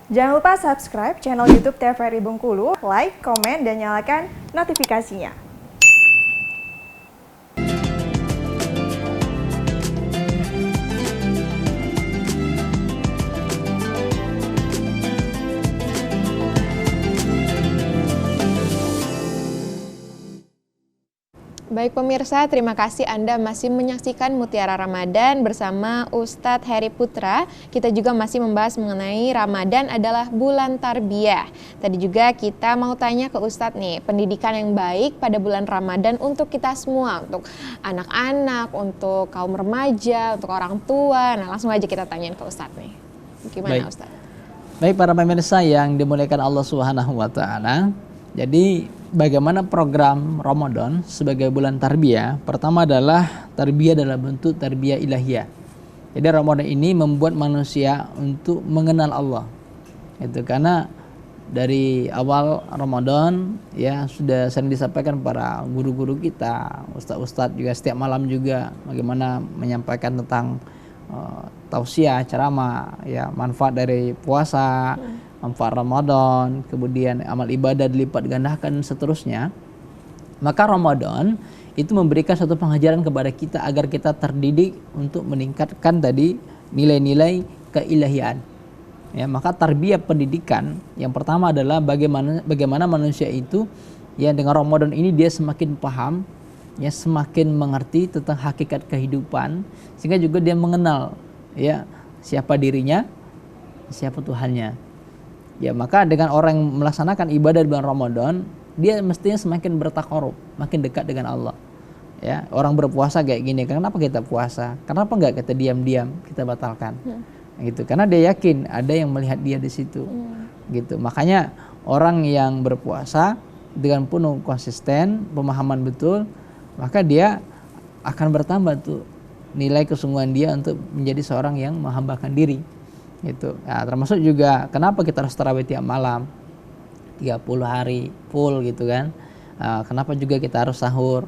Jangan lupa subscribe channel YouTube TVRI Bengkulu, like, komen, dan nyalakan notifikasinya. Baik pemirsa, terima kasih Anda masih menyaksikan Mutiara Ramadan bersama Ustadz Heri Putra. Kita juga masih membahas mengenai Ramadan adalah bulan tarbiyah. Tadi juga kita mau tanya ke Ustadz nih, pendidikan yang baik pada bulan Ramadan untuk kita semua, untuk anak-anak, untuk kaum remaja, untuk orang tua. Nah, langsung aja kita tanyain ke Ustadz nih. Gimana Ustadz? Baik para pemirsa yang dimuliakan Allah Subhanahu wa taala. Jadi bagaimana program Ramadan sebagai bulan tarbiyah? Pertama adalah tarbiyah dalam bentuk tarbiyah ilahiyah. Jadi Ramadan ini membuat manusia untuk mengenal Allah. Itu karena dari awal Ramadan ya sudah sering disampaikan para guru-guru kita, ustadz-ustadz juga setiap malam juga bagaimana menyampaikan tentang tausiah, ceramah, ya manfaat dari puasa, manfaat Ramadan, kemudian amal ibadah dilipat gandakan dan seterusnya. Maka Ramadan itu memberikan satu pengajaran kepada kita agar kita terdidik untuk meningkatkan tadi nilai-nilai keilahian. Ya, maka tarbiyah pendidikan yang pertama adalah bagaimana manusia itu ya dengan Ramadan ini dia semakin paham, ya semakin mengerti tentang hakikat kehidupan, sehingga juga dia mengenal ya siapa dirinya, siapa Tuhannya. Ya, maka dengan orang yang melaksanakan ibadah di bulan Ramadan, dia mestinya semakin bertakarub, makin dekat dengan Allah. Ya, orang berpuasa kayak gini, kenapa kita puasa? Kenapa enggak kita diam-diam kita batalkan? Gitu. Karena dia yakin ada yang melihat dia di situ. Gitu. Makanya orang yang berpuasa dengan penuh konsisten, pemahaman betul, maka dia akan bertambah tuh nilai kesungguhan dia untuk menjadi seorang yang menghambakan diri. Gitu. Nah, termasuk juga kenapa kita harus tarawih tiap malam 30 hari full gitu kan. Kenapa juga kita harus sahur,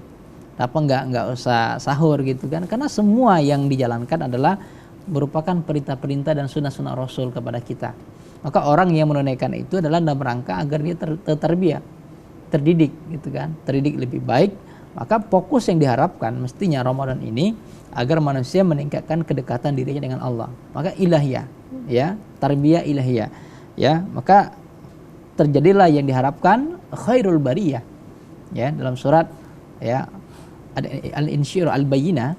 kenapa enggak usah sahur gitu kan, karena semua yang dijalankan adalah merupakan perintah-perintah dan sunnah-sunnah Rasul kepada kita. Maka orang yang menunaikan itu adalah dalam rangka agar dia tertarbiyah, terdidik gitu kan, terdidik lebih baik. Maka fokus yang diharapkan mestinya Ramadan ini agar manusia meningkatkan kedekatan dirinya dengan Allah. Maka ilahiyah, ya, tarbiyah ilahiyah, ya, maka terjadilah yang diharapkan khairul bariyah, ya, dalam surat ya Al-Insyirah Al-Bayyinah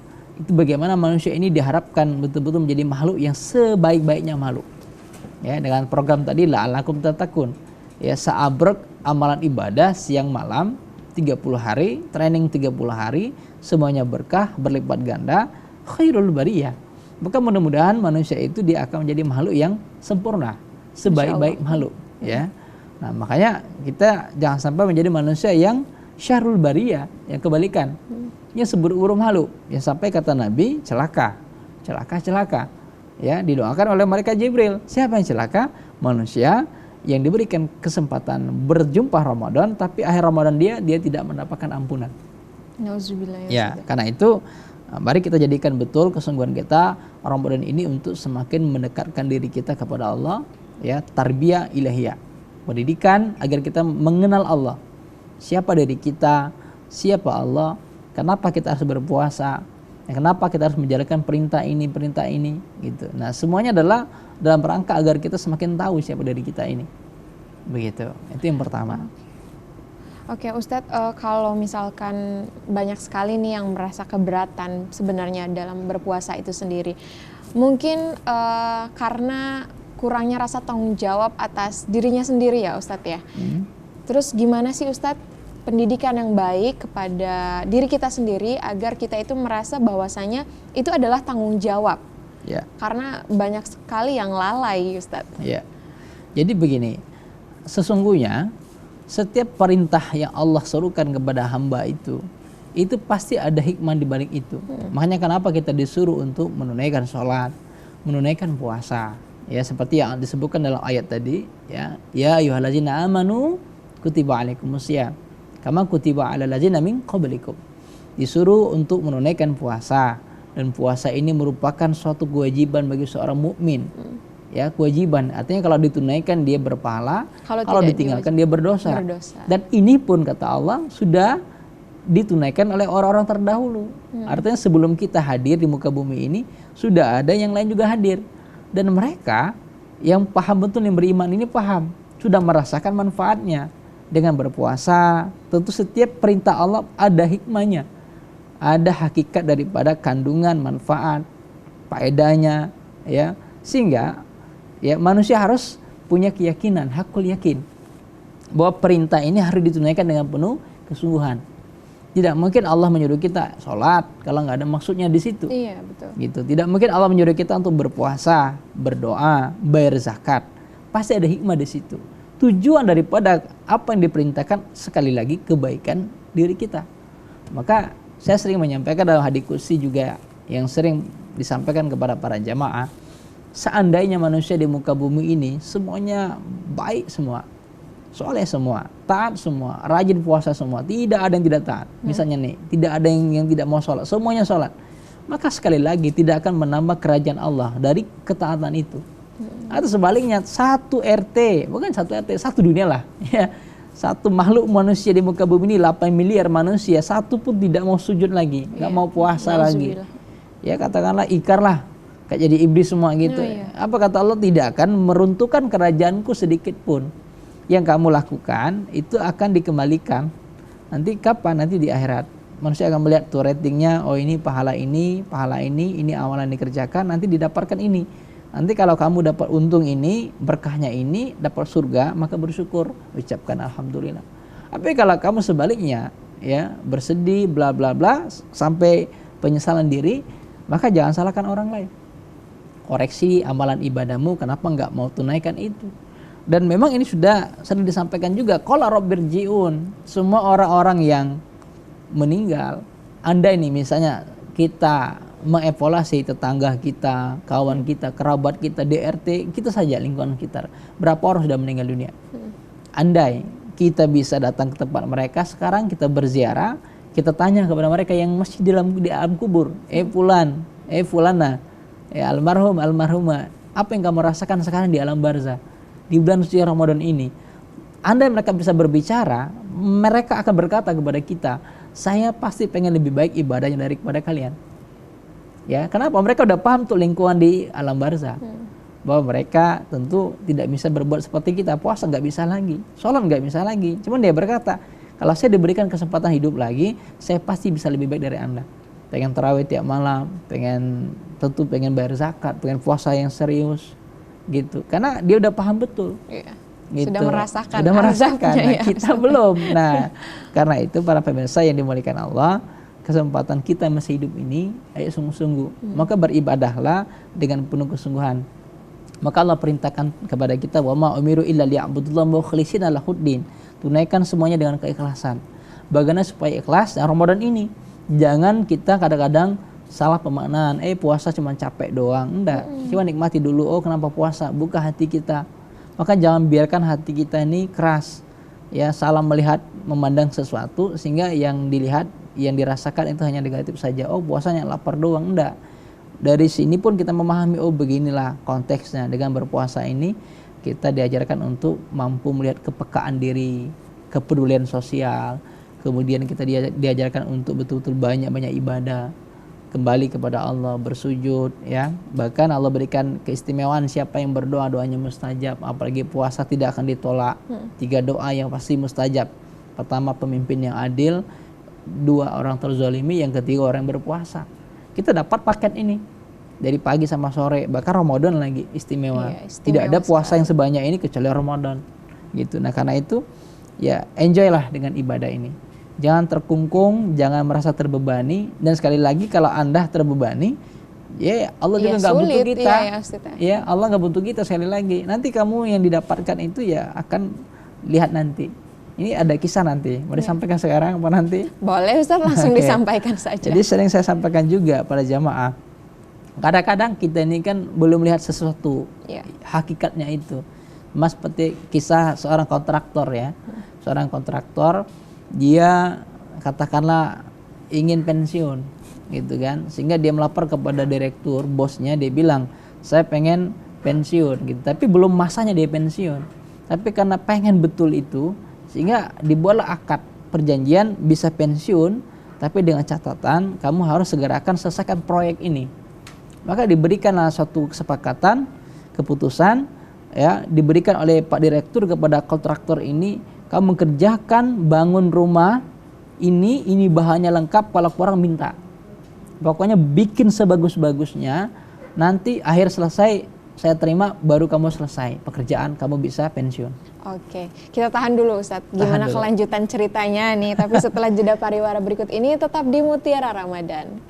itu bagaimana manusia ini diharapkan betul-betul menjadi makhluk yang sebaik-baiknya makhluk, ya, dengan program tadi la'allakum tattaqun, ya, seabrek amalan ibadah siang malam 30 hari, training 30 hari, semuanya berkah, berlipat ganda, khairul bariyah. Maka mudah-mudahan manusia itu dia akan menjadi makhluk yang sempurna, sebaik-baik makhluk, ya. Nah, makanya kita jangan sampai menjadi manusia yang syarrul bariyah, yang kebalikan. Yang seburuk-buruk makhluk, yang sampai kata Nabi celaka. Ya, didoakan oleh malaikat Jibril. Siapa yang celaka? Manusia yang diberikan kesempatan berjumpa Ramadan, tapi akhir Ramadan dia tidak mendapatkan ampunan. Nauzubillah. Ya, karena itu mari kita jadikan betul kesungguhan kita Ramadan ini untuk semakin mendekatkan diri kita kepada Allah, ya, tarbiyah ilahiyah, pendidikan agar kita mengenal Allah. Siapa diri kita, siapa Allah, kenapa kita harus berpuasa, ya, kenapa kita harus menjalankan perintah ini, gitu. Nah, semuanya adalah dalam rangka agar kita semakin tahu siapa diri kita ini. Begitu. Itu yang pertama. Oke Ustadz, kalau misalkan banyak sekali nih yang merasa keberatan sebenarnya dalam berpuasa itu sendiri, mungkin karena kurangnya rasa tanggung jawab atas dirinya sendiri ya Ustadz ya. Terus gimana sih Ustadz pendidikan yang baik kepada diri kita sendiri agar kita itu merasa bahwasanya itu adalah tanggung jawab? Ya. Karena banyak sekali yang lalai Ustadz. Ya. Jadi begini, sesungguhnya setiap perintah yang Allah serukan kepada hamba itu pasti ada hikmah di balik itu. Makanya kenapa kita disuruh untuk menunaikan sholat, menunaikan puasa, ya, seperti yang disebutkan dalam ayat tadi, ya, ya ayyuhallazina amanu kutiba alaikumusiyam kama kutiba alal ladzina min qablikum. Disuruh untuk menunaikan puasa, dan puasa ini merupakan suatu kewajiban bagi seorang mukmin. ya kewajiban. Artinya kalau ditunaikan dia berpahala, kalau tidak ditinggalkan dia berdosa. berdosa. Dan ini pun kata Allah sudah ditunaikan oleh orang-orang terdahulu. Artinya sebelum kita hadir di muka bumi ini sudah ada yang lain juga hadir. Dan mereka yang paham betul, yang beriman ini paham, sudah merasakan manfaatnya. Dengan berpuasa, tentu setiap perintah Allah ada hikmahnya, ada hakikat daripada kandungan manfaat, faedahnya, ya. Sehingga ya manusia harus punya keyakinan, hakul yakin bahwa perintah ini harus ditunaikan dengan penuh kesungguhan. Tidak mungkin Allah menyuruh kita sholat kalau nggak ada maksudnya di situ. Iya, betul. Gitu. Tidak mungkin Allah menyuruh kita untuk berpuasa, berdoa, bayar zakat. Pasti ada hikmah di situ. Tujuan daripada apa yang diperintahkan sekali lagi kebaikan diri kita. Maka saya sering menyampaikan dalam hadis qudsi juga yang sering disampaikan kepada para jamaah. Seandainya manusia di muka bumi ini semuanya baik semua, soleh semua, taat semua, rajin puasa semua, tidak ada yang tidak taat. Misalnya nih, tidak ada yang tidak mau sholat, semuanya sholat. Maka sekali lagi tidak akan menambah kerajaan Allah dari ketaatan itu. Atau sebaliknya, satu RT, bukan satu RT, satu dunia lah. Ya, satu makhluk manusia di muka bumi ini 8 miliar manusia, satu pun tidak mau sujud lagi, nggak mau puasa lagi. Ya katakanlah ikar lah, kayak jadi iblis semua gitu. Apa kata Allah? Tidak akan meruntuhkan kerajaanku sedikit pun. Yang kamu lakukan itu akan dikembalikan. Nanti kapan? Nanti di akhirat. Manusia akan melihat tuh ratingnya, oh ini pahala ini amalan dikerjakan, nanti didapatkan ini. Nanti kalau kamu dapat untung ini, berkahnya ini, dapat surga, maka bersyukur, ucapkan alhamdulillah. Tapi kalau kamu sebaliknya, ya bersedih, bla bla bla, sampai penyesalan diri, maka jangan salahkan orang lain. Koreksi amalan ibadahmu, kenapa nggak mau tunaikan itu? Dan memang ini sudah sering disampaikan juga. Qala rabbirji'un, semua orang-orang yang meninggal, Anda ini misalnya kita mengevaluasi tetangga kita, kawan kita, kerabat kita, DRT, kita saja lingkungan kita. Berapa orang sudah meninggal dunia? Andai kita bisa datang ke tempat mereka, sekarang kita berziarah, kita tanya kepada mereka yang masih di alam kubur, fulan, fulana, almarhum, almarhumah, apa yang kamu rasakan sekarang di alam barzah di bulan suci Ramadan ini? Andai mereka bisa berbicara, mereka akan berkata kepada kita, saya pasti pengen lebih baik ibadahnya daripada kalian. Ya, kenapa? Mereka udah paham tuh lingkungan di alam barzah, bahwa mereka tentu tidak bisa berbuat seperti kita, puasa nggak bisa lagi, sholat nggak bisa lagi. Cuman dia berkata, kalau saya diberikan kesempatan hidup lagi, saya pasti bisa lebih baik dari Anda. Pengen tarawih tiap malam, pengen bayar zakat, pengen puasa yang serius, gitu. Karena dia udah paham betul. Iya. Gitu. Sudah merasakan. Nah, ya. kita belum. Nah, karena itu para pemirsa yang dimuliakan Allah, kesempatan kita masih hidup ini, ayo sungguh-sungguh. Maka beribadahlah dengan penuh kesungguhan. Maka Allah perintahkan kepada kita, wa ma umiru illa liya'budullaha mukhlishina lahuddin. Tunaikan semuanya dengan keikhlasan. Bagaimana supaya ikhlas? Nah, Ramadan ini jangan kita kadang-kadang salah pemaknaan. Puasa cuma capek doang. Enggak. Cuma nikmati dulu. Oh, kenapa puasa? Buka hati kita. Maka jangan biarkan hati kita ini keras. Ya, salah melihat, memandang sesuatu sehingga yang dilihat, yang dirasakan itu hanya negatif saja. Oh, puasanya lapar doang. Enggak. Dari sini pun kita memahami, oh beginilah konteksnya. Dengan berpuasa ini kita diajarkan untuk mampu melihat kepekaan diri, kepedulian sosial. Kemudian kita diajarkan untuk betul-betul banyak-banyak ibadah, kembali kepada Allah, bersujud, ya. Bahkan Allah berikan keistimewaan siapa yang berdoa doanya mustajab. Apalagi puasa tidak akan ditolak. 3 doa yang pasti mustajab. Pertama, pemimpin yang adil. 2, orang terzalimi. Yang ketiga, orang yang berpuasa. Kita dapat paket ini dari pagi sama sore, bahkan Ramadan lagi istimewa. Iya, istimewa. Tidak ada puasa yang sebanyak ini kecuali Ramadan, gitu. Nah, karena itu ya enjoy lah dengan ibadah ini. Jangan terkungkung, jangan merasa terbebani. Dan sekali lagi kalau Anda terbebani, ya Allah juga nggak butuh kita. Ya Allah nggak butuh kita. Sekali lagi, nanti kamu yang didapatkan itu ya akan lihat nanti. Ini ada kisah nanti, mau disampaikan sekarang apa nanti? Boleh Ustaz, langsung disampaikan saja. Jadi sering saya sampaikan juga pada jamaah, kadang-kadang kita ini kan belum melihat sesuatu, hakikatnya itu. Mas, seperti kisah seorang kontraktor ya. Seorang kontraktor, dia katakanlah ingin pensiun gitu kan, sehingga dia melapor kepada direktur, bosnya. Dia bilang, saya pengen pensiun gitu. Tapi belum masanya dia pensiun. Tapi karena pengen betul itu, sehingga dibuatlah akad perjanjian bisa pensiun, tapi dengan catatan kamu harus segerakan selesaikan proyek ini. Maka diberikanlah suatu kesepakatan, keputusan, ya, diberikan oleh Pak Direktur kepada kontraktor ini, kamu mengerjakan bangun rumah ini bahannya lengkap, kalau kurang minta. Pokoknya bikin sebagus-bagusnya, nanti akhir selesai saya terima, baru kamu selesai pekerjaan, kamu bisa pensiun. Oke, kita tahan dulu Ustadz. Gimana kelanjutan ceritanya nih? Tapi setelah jeda pariwara berikut ini tetap di Mutiara Ramadan.